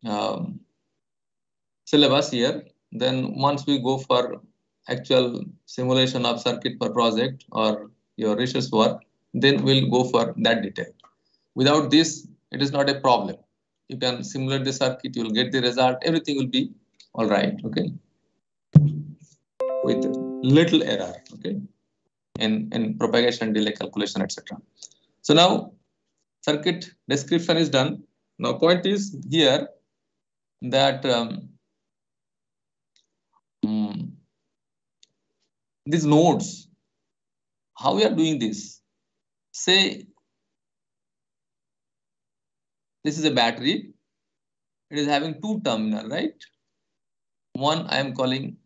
um, syllabus here. Then once we go for actual simulation of circuit per project or your research work, then we'll go for that detail. Without this, it is not a problem. You can simulate the circuit, you will get the result, everything will be all right, okay, with little error, okay, in propagation delay calculation, etc. So now circuit description is done. Now point is here that um, these nodes, how we are doing this? Say this is a battery. It is having two terminal, right? One I am calling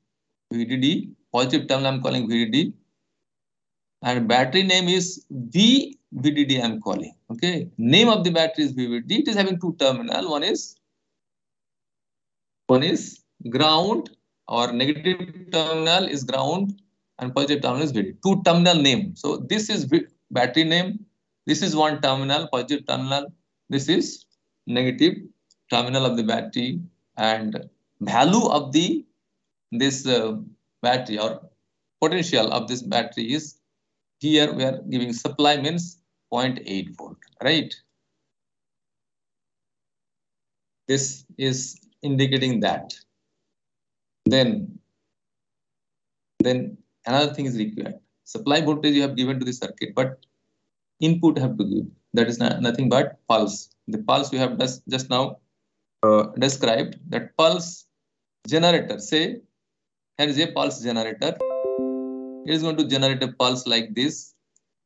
VDD, positive terminal I am calling VDD, and battery name is VDD I am calling. Okay, name of the battery is VDD. It is having two terminal. One is ground, or negative terminal is ground and positive terminal is VDD. Two terminal name. So this is battery name. This is one terminal, positive terminal. This is negative terminal of the battery, and value of the this battery or potential of this battery is here we are giving supply means 0.8 volt, right? This is indicating that. Then another thing is required. Supply voltage you have given to the circuit, but input have to give. That is nothing but pulse. The pulse we have just now described. That pulse generator, say here is a pulse generator. It is going to generate a pulse like this.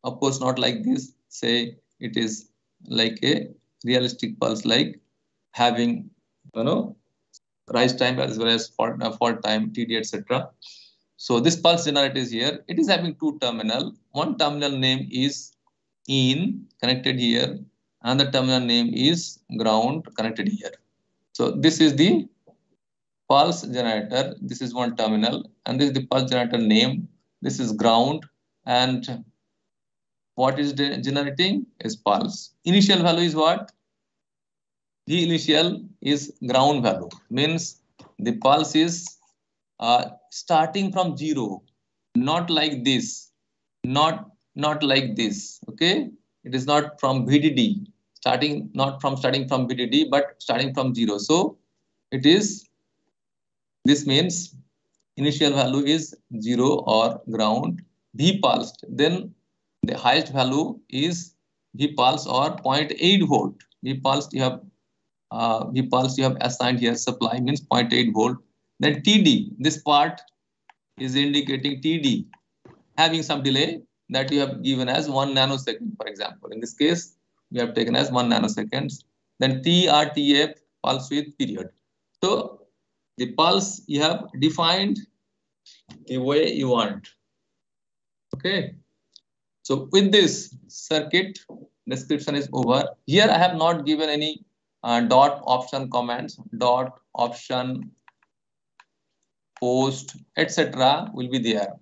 Of course, not like this. Say it is like a realistic pulse, like having, rise time as well as fault time, TD, etc. So this pulse generator is here. It is having two terminal. One terminal name is in, connected here. Another terminal name is ground, connected here. So this is the pulse generator. This is one terminal, and this is the pulse generator name. This is ground, and what is generating is pulse. Initial value is what? V initial is ground value. Means the pulse is starting from zero, not like this, not like this. Okay, it is not from VDD, not from starting from VDD, but starting from zero. So it is. This means initial value is 0 or ground, V pulsed. Then the highest value is V pulse or 0.8 volt. V pulsed you have assigned here, supply means 0.8 volt. Then TD, this part is indicating TD, having some delay that you have given as 1 nanosecond, for example. In this case, we have taken as 1 nanoseconds. Then TRTF, pulse width period. So the pulse you have defined the way you want. Okay. So with this, circuit description is over. Here I have not given any dot option commands, dot option post, etc. will be there.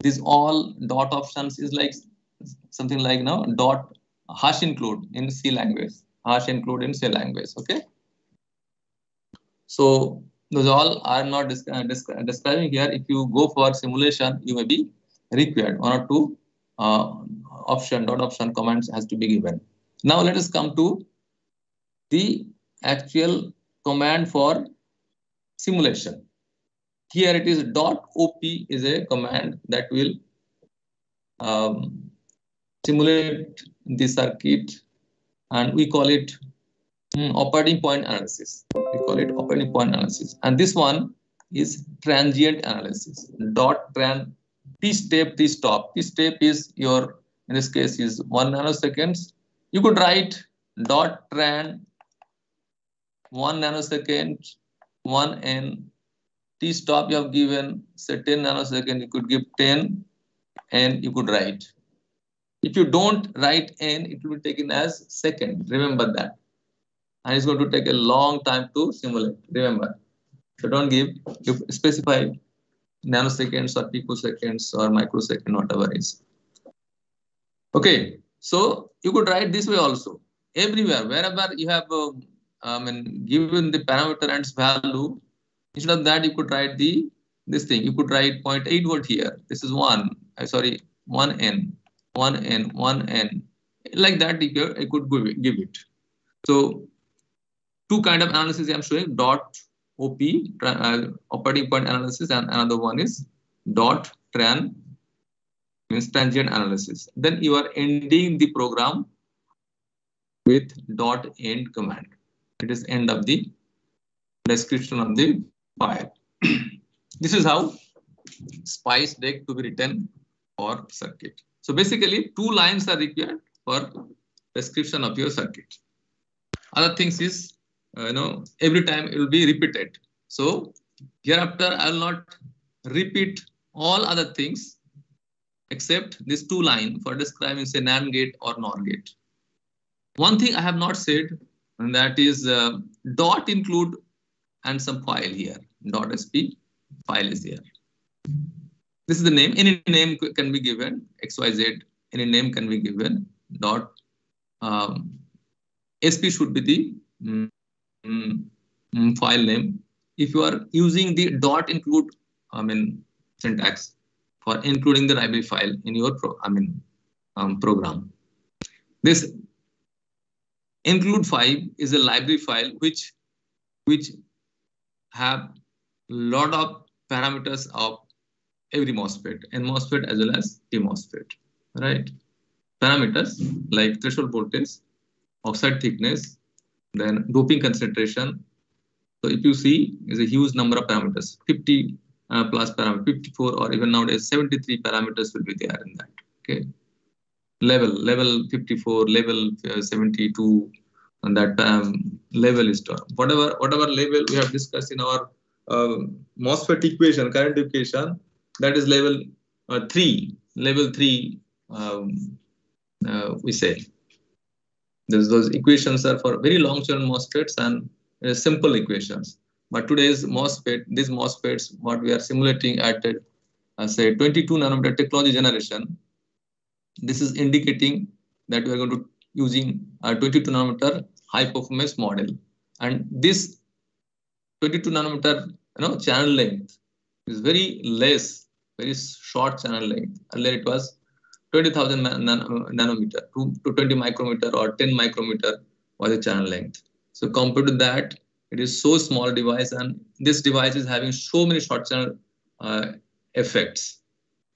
These all dot options is like something like dot hash include in C language. Hash include in C language. Okay. So those all are not describing here. If you go for simulation, you may be required one or two dot option commands has to be given. Now let us come to the actual command for simulation. Here it is dot op is a command that will simulate the circuit, and we call it operating point analysis. We call it operating point analysis, and this one is transient analysis. Dot tran T step, T stop. T step is your, in this case, is 1 nanoseconds. You could write dot tran 1 nanosecond, 1 n. T stop you have given, say 10 nanosecond, you could give 10 and you could write. If you don't write n, it will be taken as second. Remember that. And it's going to take a long time to simulate. Remember. So don't give, you specify nanoseconds or picoseconds or microsecond, whatever is. Okay. So you could write this way also. Everywhere, wherever you have given the parameter and its value, instead of that, you could write this thing. You could write 0.8 volt here. This is 1. Sorry, 1n, 1n, 1n. Like that, you could give it. So, two kind of analysis I am showing: dot OP, operating point analysis, and another one is dot tran, means transient analysis. Then you are ending the program with dot end command. It is end of the description of the file. This is how SPICE deck to be written for circuit. So basically, 2 lines are required for description of your circuit. Other things is, every time it will be repeated. So hereafter, I will not repeat all other things except this 2 lines for describing, say, NAND gate or NOR gate. One thing I have not said, and that is dot include and some file here. .sp file is here. This is the name. Any name can be given. XYZ. Any name can be given. Dot sp should be the file name. If you are using the dot include, syntax for including the library file in your program. This include file is a library file which have lot of parameters of every MOSFET, N MOSFET as well as P MOSFET, right? Parameters like threshold voltage, oxide thickness, then doping concentration. So if you see, is a huge number of parameters, 50 plus parameters, 54 or even nowadays 73 parameters will be there in that. Okay, level 54, level 72, and that level is whatever level we have discussed in our MOSFET equation, current equation, that is level 3. Level 3, we say. Those equations are for very long-term MOSFETs and simple equations. But today's MOSFET, these MOSFETs, what we are simulating at say 22 nanometer technology generation, this is indicating that we are going to using a 22 nanometer high performance model, and this 22 nanometer channel length is very less, very short channel length. Earlier it was 20,000 nanometer to 20 micrometer or 10 micrometer was the channel length. So compared to that, it is so small device, and this device is having so many short channel effects.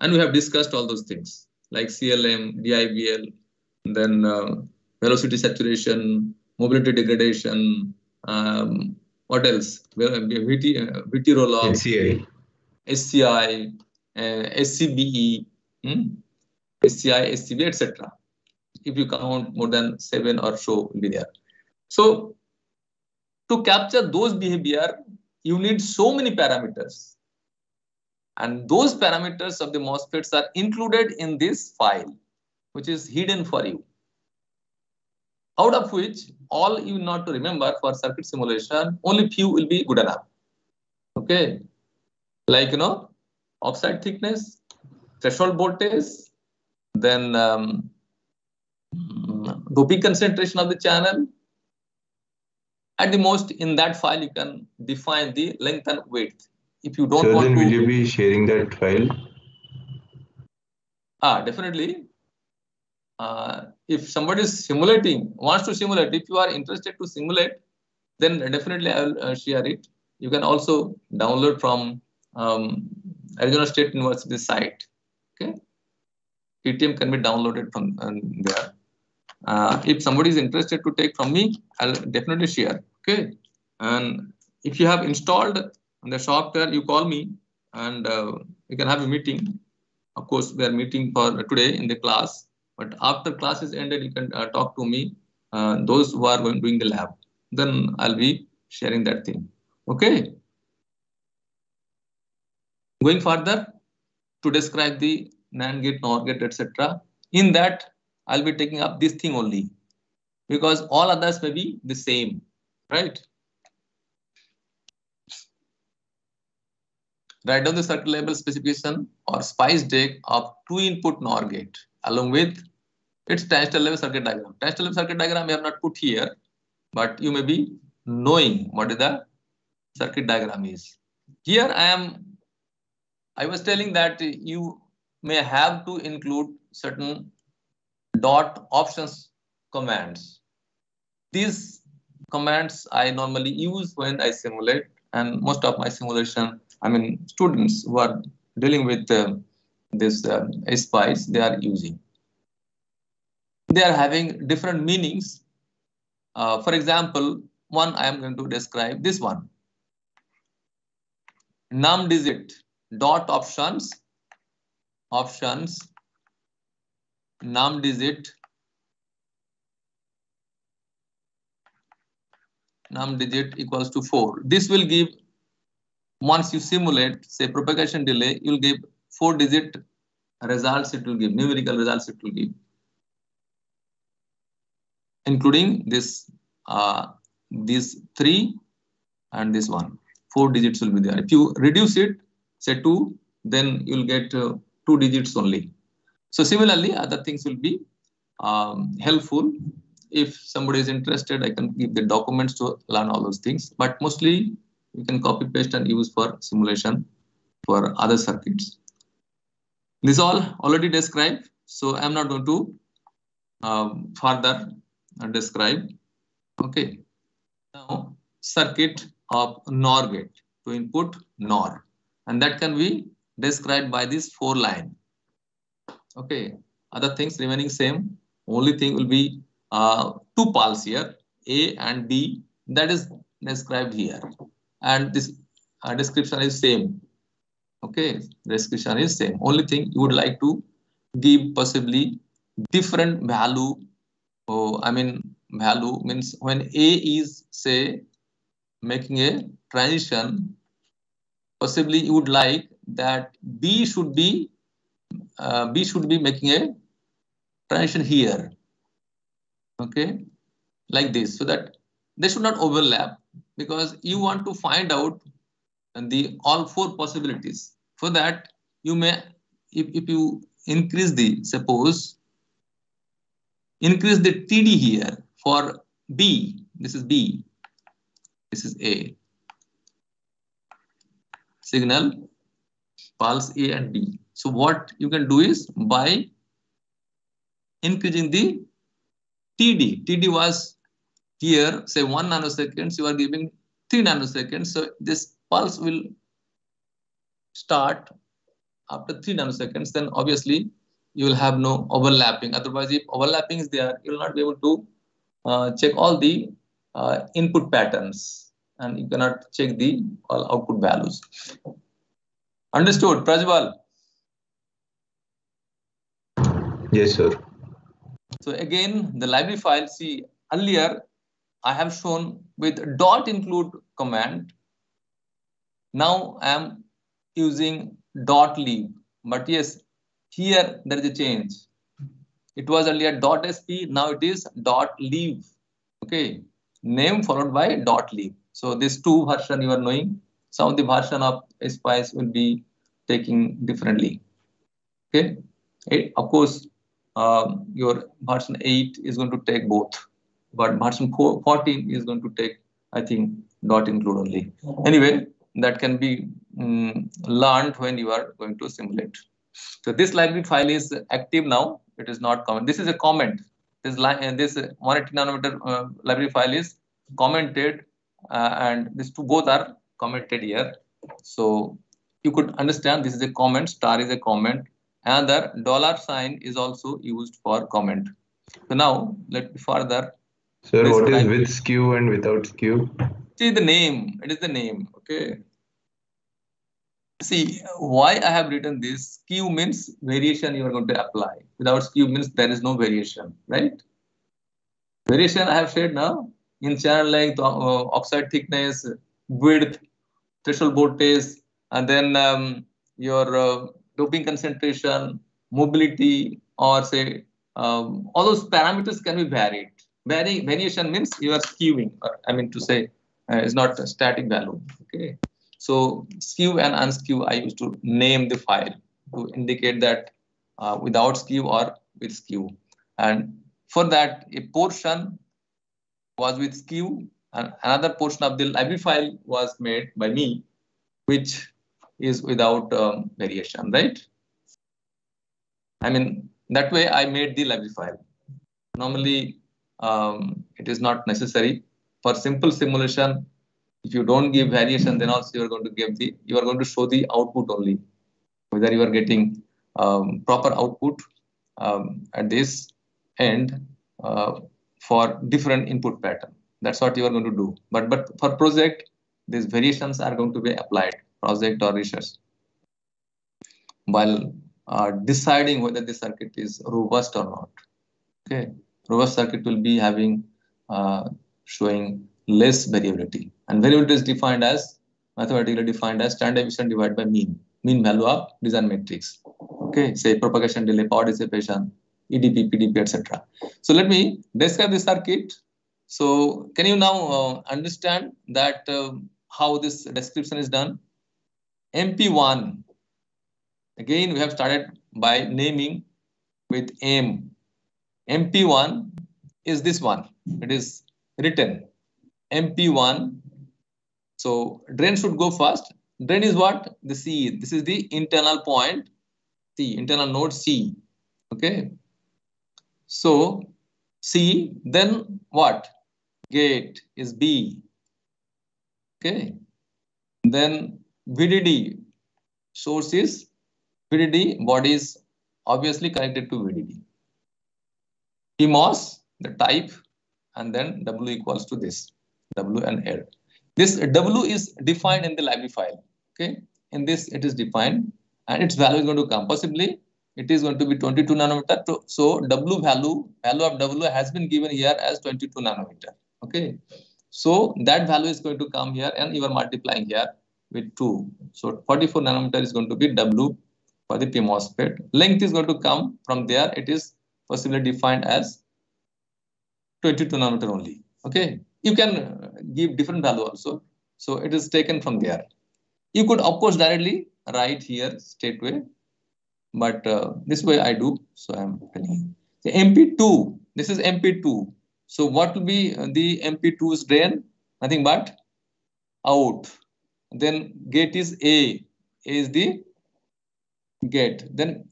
And we have discussed all those things like CLM, DIBL, then velocity saturation, mobility degradation, what else? VT roll-off, SCI, SCBE, SCI, SCB, etc. If you count more than 7 or so will be there. So to capture those behavior, you need so many parameters. And those parameters of the MOSFETs are included in this file, which is hidden for you. Out of which, all you need to remember for circuit simulation, only few will be good enough. Okay. Like, oxide thickness, threshold voltage, then doping concentration of the channel. At the most, in that file, you can define the length and width. If you don't want to... will you be sharing that file? Definitely. If somebody is wants to simulate, if you are interested to simulate, then definitely I will share it. You can also download from Arizona State University site. Okay, PTM can be downloaded from there. If somebody is interested to take from me, I'll definitely share. Okay, and if you have installed the software, you call me and we can have a meeting. Of course, we are meeting for today in the class, but after class is ended, you can talk to me. Those who are doing the lab, then I'll be sharing that thing. Okay. Going further to describe the NAND gate, NOR gate, etc. In that, I'll be taking up this thing only because all others may be the same, right? Write down the circuit level specification or SPICE deck of 2-input NOR gate along with its transistor level circuit diagram. Transistor level circuit diagram we have not put here, but you may be knowing what is the circuit diagram is. Here I was telling that you may have to include certain dot options commands. These commands I normally use when I simulate, and most of my simulation, students who are dealing with this SPICE, they are using. They are having different meanings. For example, one I am going to describe this one. Num digit dot options num digit equals to 4. This will give, once you simulate, say, propagation delay, you will give 4-digit results. It will give numerical results. It will give, including this these 3 and this one. 4 digits will be there. If you reduce it, say 2, then you will get 2 digits only. So similarly, other things will be helpful. If somebody is interested, I can give the documents to learn all those things. But mostly, you can copy paste and use for simulation for other circuits. This all already described, so I'm not going to further describe. Okay. Now, circuit of NOR gate to input NOR, and that can be described by this 4 line. Okay. Other things remaining same. Only thing will be 2 pulse here, A and B. That is described here, and this description is same. Okay, description is same. Only thing you would like to give possibly different value. Value means when A is, say, making a transition, possibly you would like that B should be making a transition here. Okay, like this, so that they should not overlap, because you want to find out the all 4 possibilities. For that, you may, if you increase the, suppose, increase the TD here for B. This is B. This is A. Signal, pulse A and B. So what you can do is, by increasing the TD. TD was here, say 1 nanoseconds, you are giving 3 nanoseconds. So this pulse will start after 3 nanoseconds. Then obviously you will have no overlapping. Otherwise, if overlapping is there, you will not be able to check all the input patterns, and you cannot check the all output values. Understood, Prajwal? Yes, sir. So again, the library file, see, earlier I have shown with dot include command. Now I am using dot leave. But yes, here there is a change. It was earlier dot sp, now it is dot leave. Okay, name followed by dot leave. So these 2 version you are knowing. Some of the version of SPICE will be taking differently. Okay, of course, your version 8 is going to take both, but version 14 is going to take, I think, dot include only. Anyway, that can be learned when you are going to simulate. So this library file is active now. It is not comment. This is a comment. This 180 nanometer library file is commented, and these 2 both are commented here. So you could understand this is a comment. Star is a comment. Another $sign is also used for comment. So now let me further. Sir, what is with skew and without skew? See the name. It is the name. Okay. See why I have written this. Skew means variation you are going to apply. Without skew means there is no variation, right? Variation I have said now in channel length, oxide thickness, width, threshold voltage, and then your doping concentration, mobility, or say all those parameters can be varied. Variation means you are skewing, or I mean to say is not a static value. Okay, so skew and unskew, I used to name the file to indicate that without skew or with skew, and for that a portion was with skew another portion of the library file was made by me, which is without variation, right? I mean, that way I made the library file. Normally, it is not necessary. For simple simulation, if you don't give variation, then also you are going to show the output only, whether you are getting proper output at this end for different input pattern. That's what you are going to do. But for project, these variations are going to be applied, project or research, while deciding whether the circuit is robust or not. Okay, robust circuit will be having showing less variability, and variability is defined as mathematically defined as standard deviation divided by mean value of design matrix. Okay, say propagation delay, power dissipation, EDP, PDP, etc. So let me describe the circuit. So can you now understand that how this description is done? MP1. Again, we have started by naming with M. MP1 is this one. It is written MP1. So drain should go first. Drain is what? The C. This is the internal point C, internal node C. Okay. So C, then what? Gate is B. Okay. Then VDD, source is VDD, body is obviously connected to VDD. PMOS, the type, and then W equals to this, W and L. This W is defined in the library file. Okay. In this, it is defined, and its value is going to come. Possibly, it is going to be 22 nanometer. So W value of W has been given here as 22 nanometer. Okay. So that value is going to come here, and you are multiplying here with 2. So 44 nanometer is going to be W for the PMOSFET. Length is going to come from there. It is possibly defined as 22 nanometer only. Okay. You can give different value also. So it is taken from there. You could, of course, directly write here straightway, but this way I do. So I am telling you. The MP2, this is MP2. So what will be the MP2's drain? Nothing but out. Then gate is A. A is the gate. Then,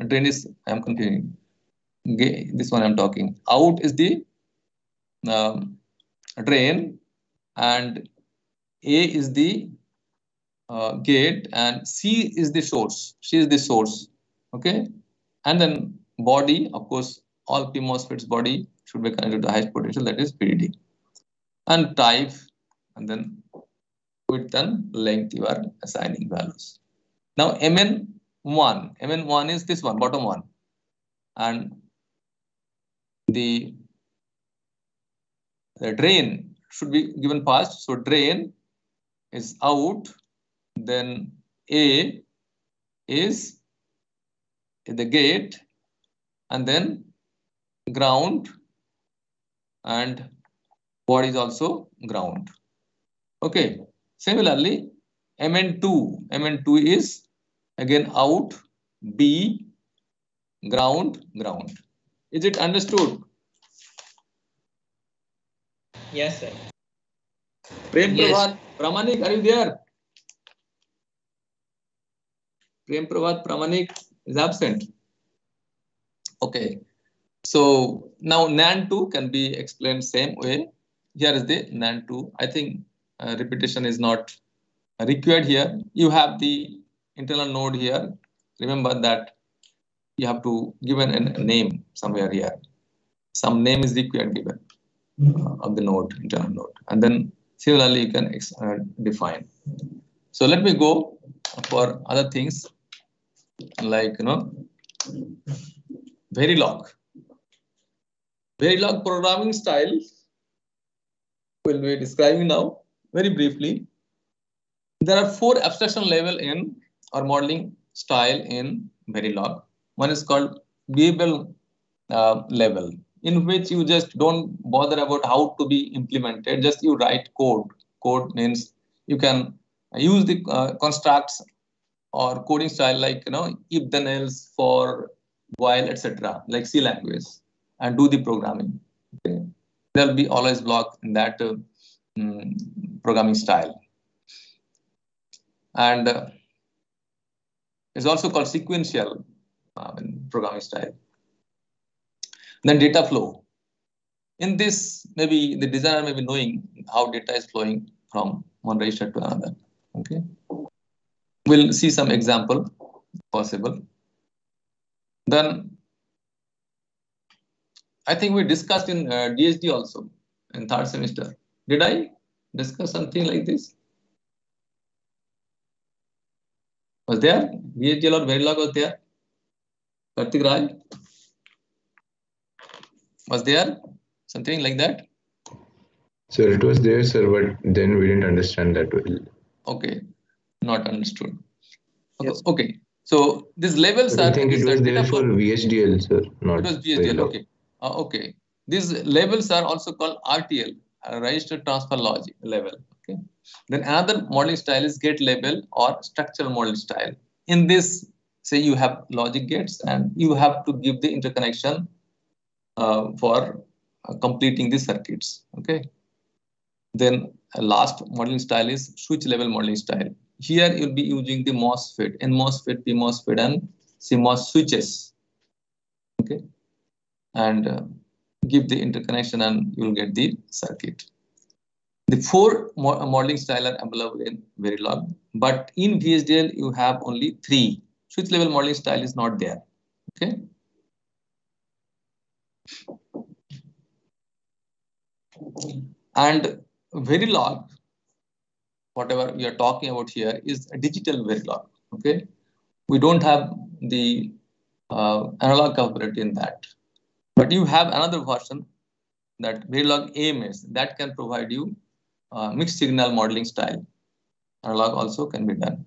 drain is, I am confusing. This one I am talking. Out is the drain, and A is the gate, and C is the source. C is the source. Okay. And then body, of course, all PMOSFET's body should be connected to the highest potential, that is VDD. And type, and then width and length you are assigning values. Now MN1 is this one, bottom one. And the drain should be given first. So drain is out, then A is the gate, and then ground, and body is also ground. Okay. Similarly, MN2 is again out, B, ground. Is it understood? Yes, sir. Prem Yes. Prabhat, Pramanik, are you there? Prem Prabhat, Pramanik is absent. Okay. So now NAND2 can be explained same way. Here is the NAND2. I think repetition is not required here. You have the internal node here. Remember that you have to give a name somewhere here. Some name is required given of the node, internal node. And then similarly, you can define. So let me go for other things like, Verilog. Verilog programming style will be describing now very briefly. There are 4 abstraction level in or modeling style in Verilog. One is called behavioral level, in which you just don't bother about how to be implemented. Just you write code. Code means you can use the constructs or coding style like if then else, for, while, etc. like C language. and do the programming. Okay, there will be always block in that programming style, and it's also called sequential programming style. Then data flow. In this, maybe the designer may be knowing how data is flowing from one register to another. Okay, we'll see some example possible. Then I think we discussed in DHD also in third semester. Did I discuss something like this? Was there? VHDL or Verilog was there? Kartik Raj? Was there something like that? Sir, it was there, sir, but then we didn't understand that well. Okay, not understood. Okay, Yes. okay. So these levels But are. I think it was there for VHDL, sir, not it was VHDL. Verilog. Okay. Okay. These levels are also called RTL, Register Transfer Logic level. Okay. Then another modeling style is gate level or structural modeling style. In this, say you have logic gates and you have to give the interconnection for completing the circuits. Okay. Then last modeling style is switch level modeling style. Here you'll be using the MOSFET, NMOSFET, PMOSFET, and CMOS switches. Okay, and give the interconnection, and you'll get the circuit. The four modeling style are available in Verilog, but in VHDL you have only 3. Switch level modeling style is not there. Okay. And Verilog, whatever we are talking about here, is a digital Verilog. Okay, we don't have the analog capability in that, but you have another version, that Verilog AMS, that can provide you mixed signal modeling style. Analog also can be done,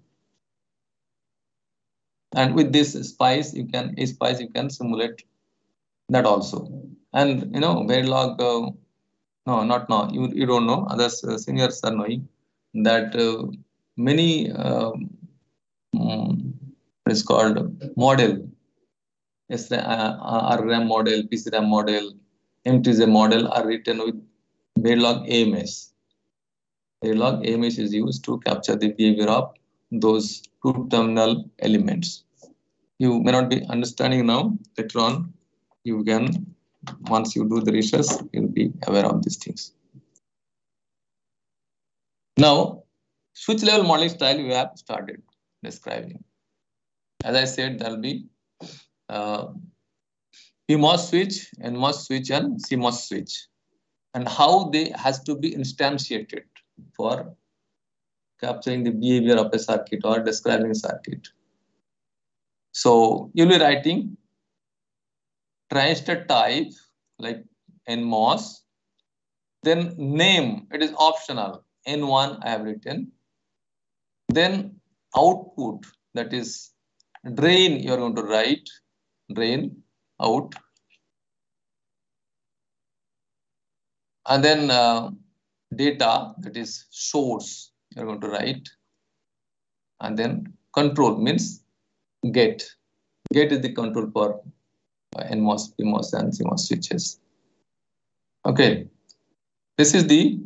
and with this SPICE you can simulate that also. And you know Verilog, no, not now. You don't know. Others seniors are knowing that many what is called model, RAM model, PCRAM model, MTZ model are written with Verilog AMS. Verilog AMS is used to capture the behavior of those two terminal elements. You may not be understanding now. Later on, you can, once you do the research, you'll be aware of these things. Now, switch level modeling style we have started describing. As I said, there will be PMOS switch, NMOS switch, and CMOS switch, and how they has to be instantiated for capturing the behavior of a circuit or describing a circuit. So you'll be writing transistor type like NMOS, then name, it is optional, N1 I have written, then output, that is drain, you are going to write drain out, and then data, that is source, you are going to write, and then control means gate. Gate is the control for NMOS, PMOS, and CMOS switches. Okay, this is the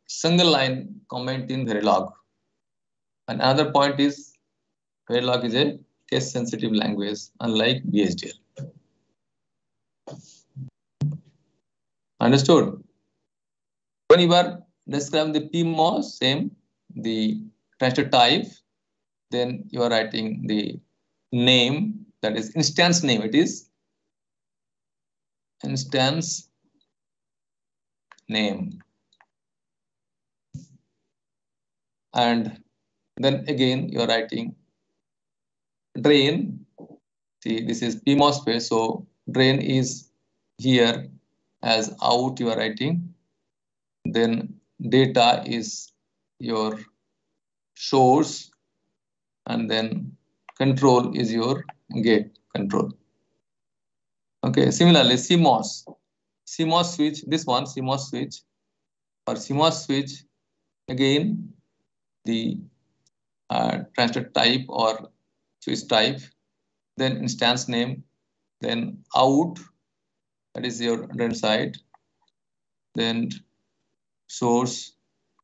single line comment in Verilog. And another point is Verilog is a case sensitive language, unlike VHDL. Understood? When you are describing the PMOS, same, the transistor type, then you are writing the name, that is instance name, it is instance name. And then again you are writing drain. See, this is PMOS space, so drain is here, as out you are writing. Then data is your source, and then control is your gate control. Okay, similarly CMOS switch, this one CMOS switch or CMOS switch, again the transistor type or switch type, then instance name, then out, that is your drain side. Then source,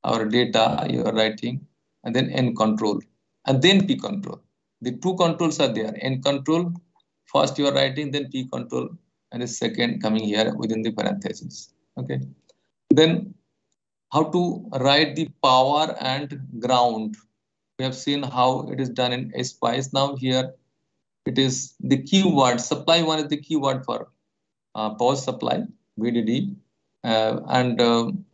our data you are writing, and then N control, and then P control. The two controls are there. N control, first you are writing, then P control, and the second coming here within the parentheses. Okay. Then how to write the power and ground. We have seen how it is done in SPICE. Now here it is the keyword. Supply 1 is the keyword for power supply, VDD, and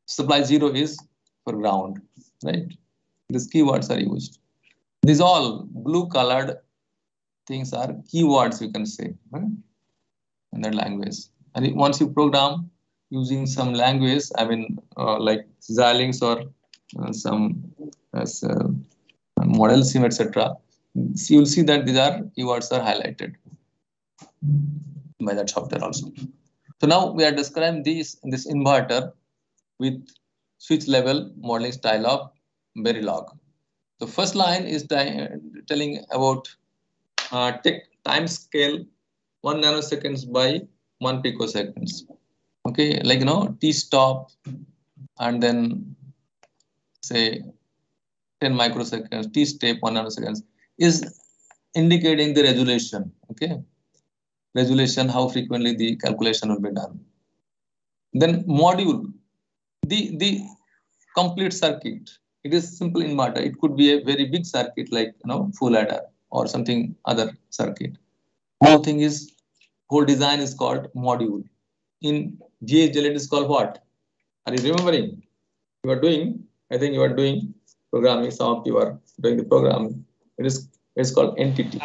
supply 0 is for ground, right? These keywords are used. These all blue colored things are keywords, you can say, right? In that language. And once you program using some language, I mean, like Xilinx or some model sim, etc., so you'll see that these are keywords are highlighted by that software also. So now we are describing this inverter with switch level modeling style of Verilog. The first line is telling about time scale 1 nanoseconds by 1 picoseconds. Okay, like T stop, and then say 10 microseconds, T step 1 nanoseconds is indicating the resolution. Okay, resolution, how frequently the calculation will be done. Then module, the complete circuit. It is simple inverter. It could be a very big circuit like full adder or something other circuit. Whole thing is, whole design is called module. In GHDL it is called what? Are you remembering? You are doing, I think you are doing programming. Some of you are doing the programming. It's called entity.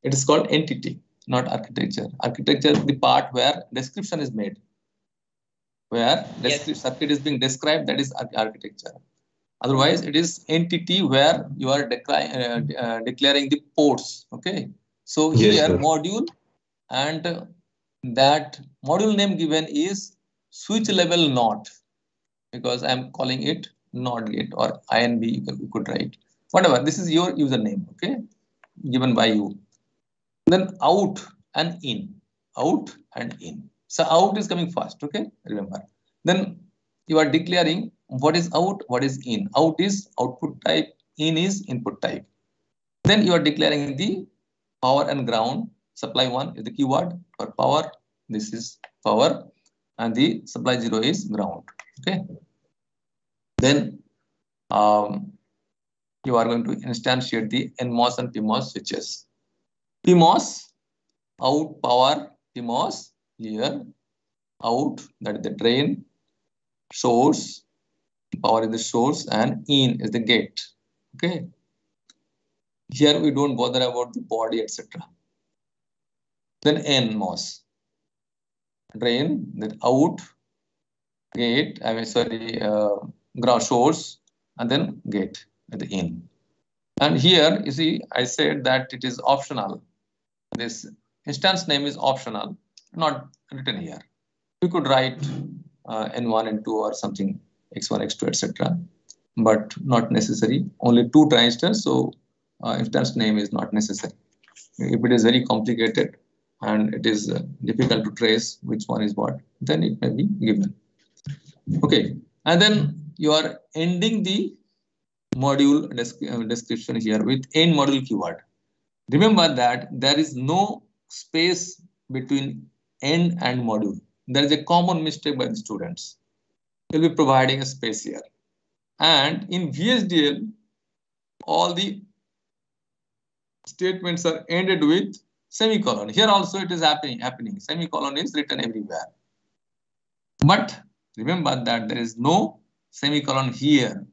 It is called entity, not architecture. Architecture is the part where description is made. Where circuit is being described, that is architecture. Otherwise, it is entity where you are declaring the ports. Okay. So here module, and that module name given is switch level NOT, because I am calling it NOT gate or INB. You could write whatever. This is your username. Okay, given by you. Then out and in, out and in. So out is coming first. Okay, remember. Then you are declaring what is out, what is in. Out is output type, in is input type. Then you are declaring the power and ground. Supply 1 is the keyword for power. This is power, and the supply 0 is ground. Okay. Then you are going to instantiate the NMOS and PMOS switches. PMOS, out power, PMOS here, out, that is the drain, source, power is the source, and in is the gate. Okay. Here we don't bother about the body, etc. Then NMOS, drain, then out, gate, ground source, and then gate at the in. And here you see, I said that it is optional. This instance name is optional, not written here. We could write N1, N2 or something, X1, X2, etc. But not necessary. Only 2 transistors, so instance name is not necessary. If it is very complicated and it is difficult to trace which one is what, then it may be given. Okay, and then you are ending the module description here with end module keyword. Remember that there is no space between end and module. There is a common mistake by the students. You'll be providing a space here. And in VHDL, all the statements are ended with semicolon. Here also it is happening. Semicolon is written everywhere. But remember that there is no semicolon here.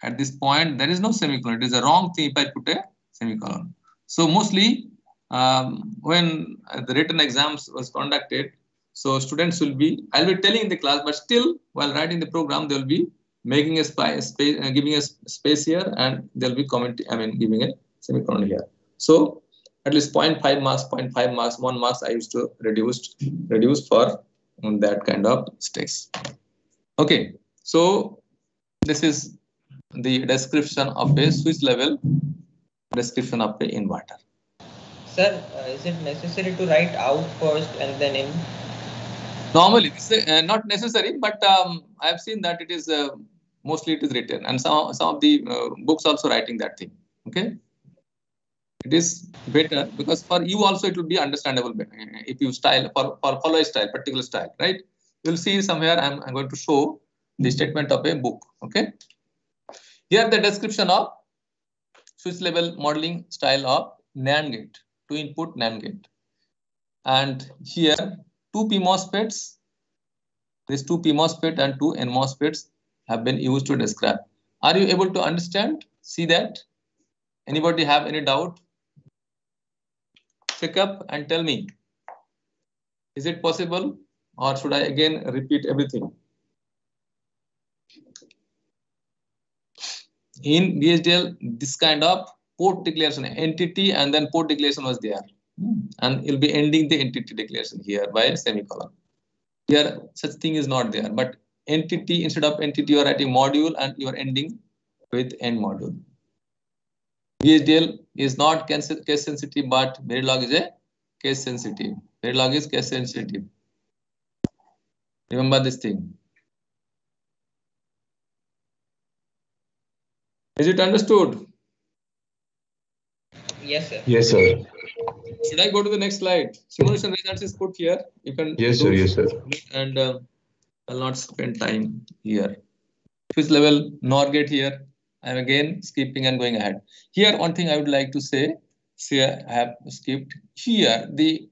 At this point, there is no semicolon. It is a wrong thing if I put a semicolon. So mostly when the written exams was conducted, so students will be, I'll be telling in the class, but still while writing the program, they'll be making a space, giving a space here, and they'll be giving a semicolon here. So at least 0.5 marks, 0.5 marks, 1 marks I used to reduce for that kind of mistakes. Okay, so this is the description of a switch level, description of the inverter. Sir, is it necessary to write out first and then in? Normally, this is not necessary, but I have seen that it is mostly it is written, and some of the books also writing that thing. Okay, it is better because for you also it will be understandable if you style for follow a style, particular style, right? You'll see somewhere I'm going to show the statement of a book. Okay, here the description of switch level modeling style of NAND gate, 2-input NAND gate, and here two PMOSFETs. These two PMOSFET and two NMOSFETs have been used to describe. Are you able to understand? See that? Anybody have any doubt? Check up and tell me. Is it possible, or should I again repeat everything? In VHDL, this kind of port declaration entity and then port declaration was there, and you'll be ending the entity declaration here by a semicolon. Here, such thing is not there, but entity, instead of entity, you are writing module and you are ending with end module. VHDL is not case sensitive, but Verilog is a case sensitive. Verilog is case sensitive. Remember this thing. Is it understood? Yes, sir. Yes, sir. Should I go to the next slide? Simulation results is put here. You can Yes, sir. Yes, sir. And I'll not spend time here. Switch level NOR gate here. I'm again skipping and going ahead. Here, one thing I would like to say. See, I have skipped here the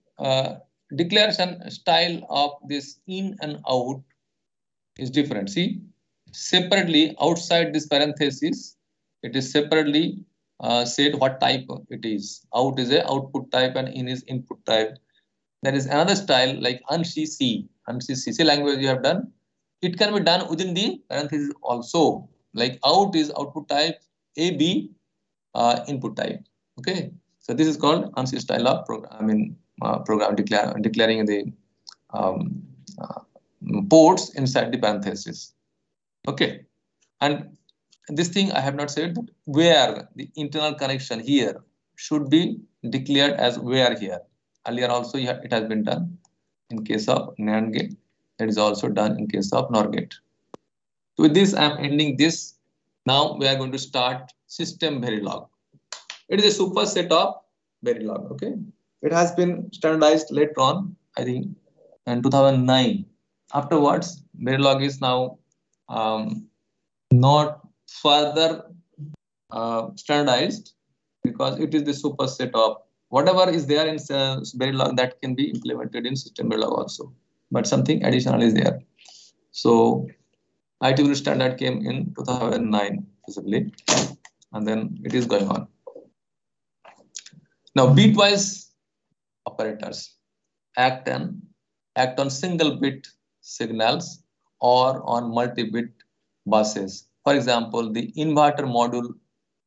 declaration style of this in and out is different. See, separately outside this parenthesis, it is separately said what type it is. Out is a output type and in is input type. There is another style like ANSI C. ANSI C language you have done. It can be done within the parenthesis also. Like out is output type, AB input type. Okay, so this is called ANSI style of program. I mean program declaring the ports inside the parenthesis. Okay, and this thing I have not said that where the internal connection here should be declared as where here. Earlier also it has been done in case of NAND gate. It is also done in case of NOR gate. So with this, I am ending this. Now we are going to start system Verilog. It is a superset of Verilog. Okay, it has been standardized later on, I think, in 2009. Afterwards, Verilog is now not further standardized because it is the superset of whatever is there in Verilog that can be implemented in system Verilog also. But something additional is there. So IEEE standard came in 2009 possibly, and then it is going on. Now bitwise operators act on single bit signals or on multi-bit buses. For example, the inverter module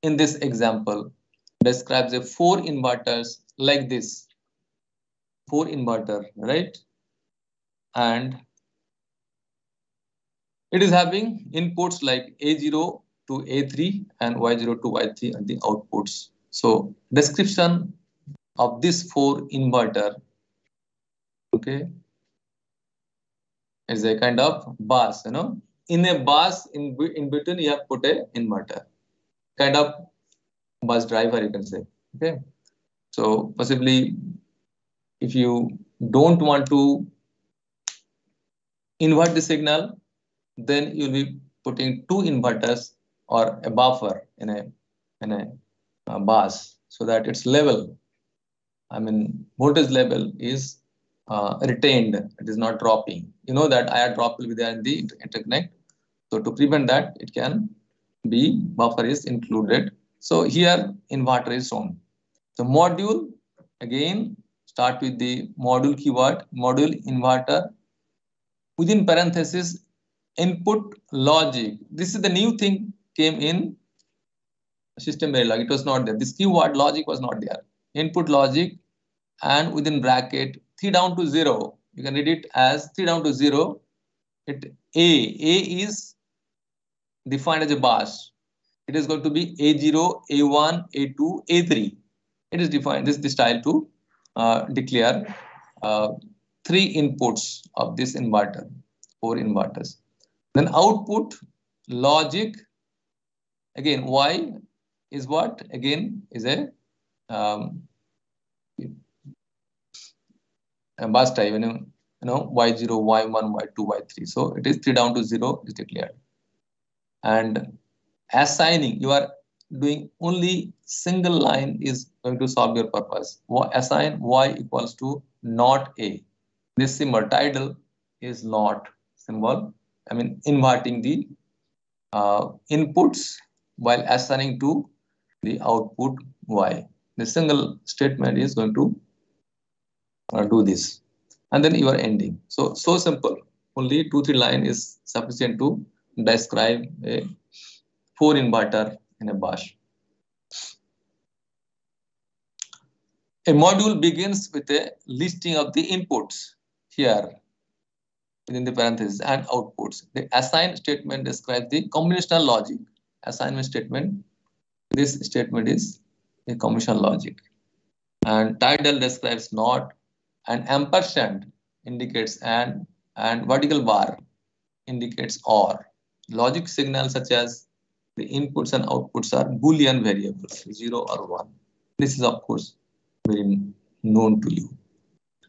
in this example describes a 4 inverters like this. 4 inverter, right? And it is having inputs like A0 to A3 and Y0 to Y3 and the outputs. So description of this 4 inverter, okay, is a kind of bus, you know. In a bus, in between, you have put a inverter, kind of bus driver, you can say. Okay, so possibly if you don't want to invert the signal, then you'll be putting 2 inverters or a buffer in a bus so that its level, I mean voltage level is retained. It is not dropping. You know that IR drop will be there in the interconnect. So to prevent that, it can be buffer is included. So here inverter is shown. The module, again, start with the module keyword, module inverter. Within parenthesis, input logic. This is the new thing came in system Verilog. It was not there. This keyword logic was not there. Input logic and within bracket 3 down to 0. You can read it as 3 down to 0. A is defined as a bus. It is going to be A0, A1, A2, A3. It is defined this style to declare 3 inputs of this inverter, 4 inverters. Then output logic, again Y is what? Again is a bus type, Y0, Y1, Y2, Y3. So it is 3 down to 0 is declared. And assigning, you are doing only single line is going to solve your purpose. Assign Y equals to not A. This symbol tidal is not symbol. I mean inverting the inputs while assigning to the output Y. The single statement is going to do this, and then you are ending. So simple. Only 2-3 line is sufficient to describe a 4 inverter in a bus. A module begins with a listing of the inputs here within the parentheses and outputs. The assign statement describes the combinational logic. Assignment statement, this statement is a combinational logic. And tidal describes not, and ampersand indicates and vertical bar indicates or. Logic signals such as the inputs and outputs are Boolean variables, 0 or 1. This is of course very known to you.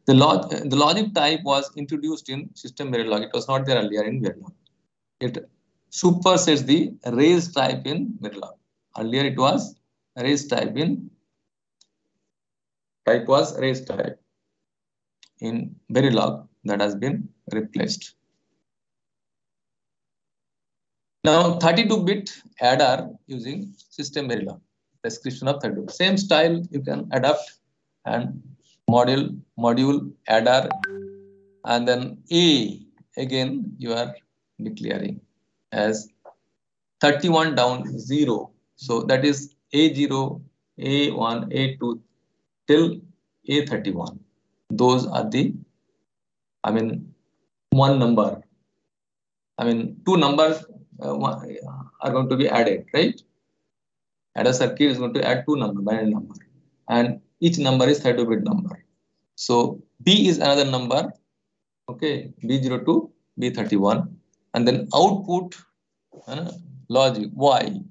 The logic type was introduced in system Verilog. It was not there earlier in Verilog. It supersedes the raised type in Verilog. Earlier it was raised type in raised type. In Verilog, that has been replaced. Now 32-bit adder using system Verilog. Description of 32. Same style you can adapt, and module adder, and then A again you are declaring as 31 down 0. So that is A0, A1, A2 till A31. Those are the, one number. 2 numbers are going to be added, right? Adder circuit is going to add 2 numbers, binary number, and each number is 32-bit number. So B is another number, okay, B0 to B31, and then output logic Y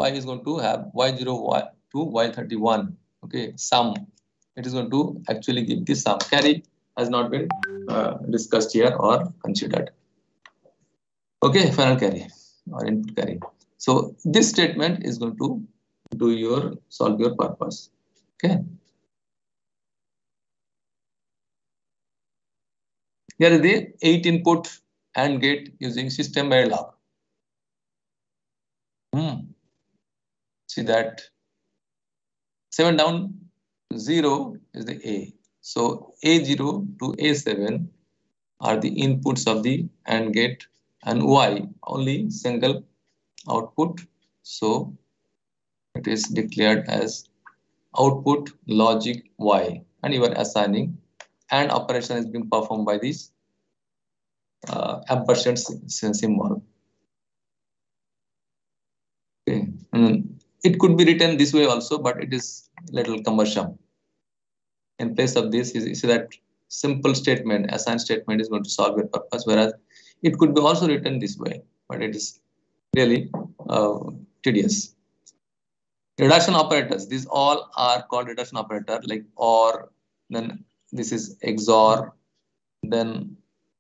is going to have Y0 Y to Y31, okay, sum. It is going to actually give the sum. Carry has not been discussed here or considered. Okay, final carry or input carry. So this statement is going to solve your purpose. Okay. Here is the 8 input AND gate using system Verilog. See that 7 down 0 is the A. So A0 to A7 are the inputs of the AND gate, and Y only single output. So it is declared as output logic Y, and you are assigning, and operation is being performed by this ampersand symbol. Okay. It could be written this way also, but it is little cumbersome. In place of this is that simple statement, assign statement is going to solve your purpose, whereas it could be also written this way, but it is really tedious. Reduction operators, these all are called reduction operator, like OR, then this is XOR, then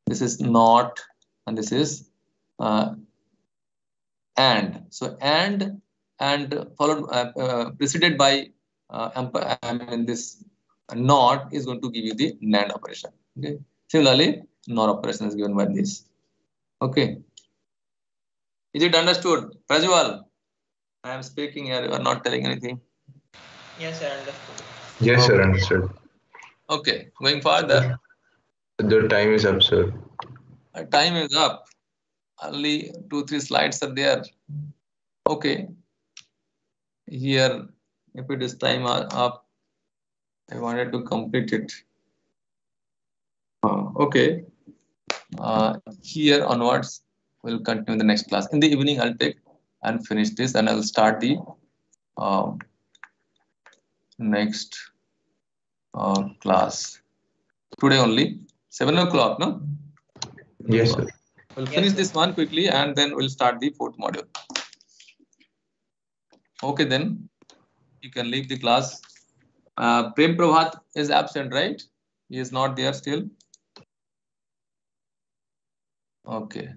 this is NOT, and this is AND. So AND followed preceded by this NOT is going to give you the NAND operation. Okay. Similarly, NOR operation is given by this. Okay. Is it understood? Prajwal, I am speaking here, you are not telling anything. Yes, sir, understood. Yes, sir, understood. Okay, going further. The time is up, sir. Time is up. Only 2-3 slides are there. Okay. Here, if it is time up, I wanted to complete it. Okay. Here onwards, we'll continue the next class. In the evening, I'll take and finish this, and I'll start the next class. Today only 7 o'clock, no? Yes, sir. We'll finish this one quickly and then we'll start the fourth module. Okay, then you can leave the class. Prem Prabhat is absent, right? He is not there still. Okay.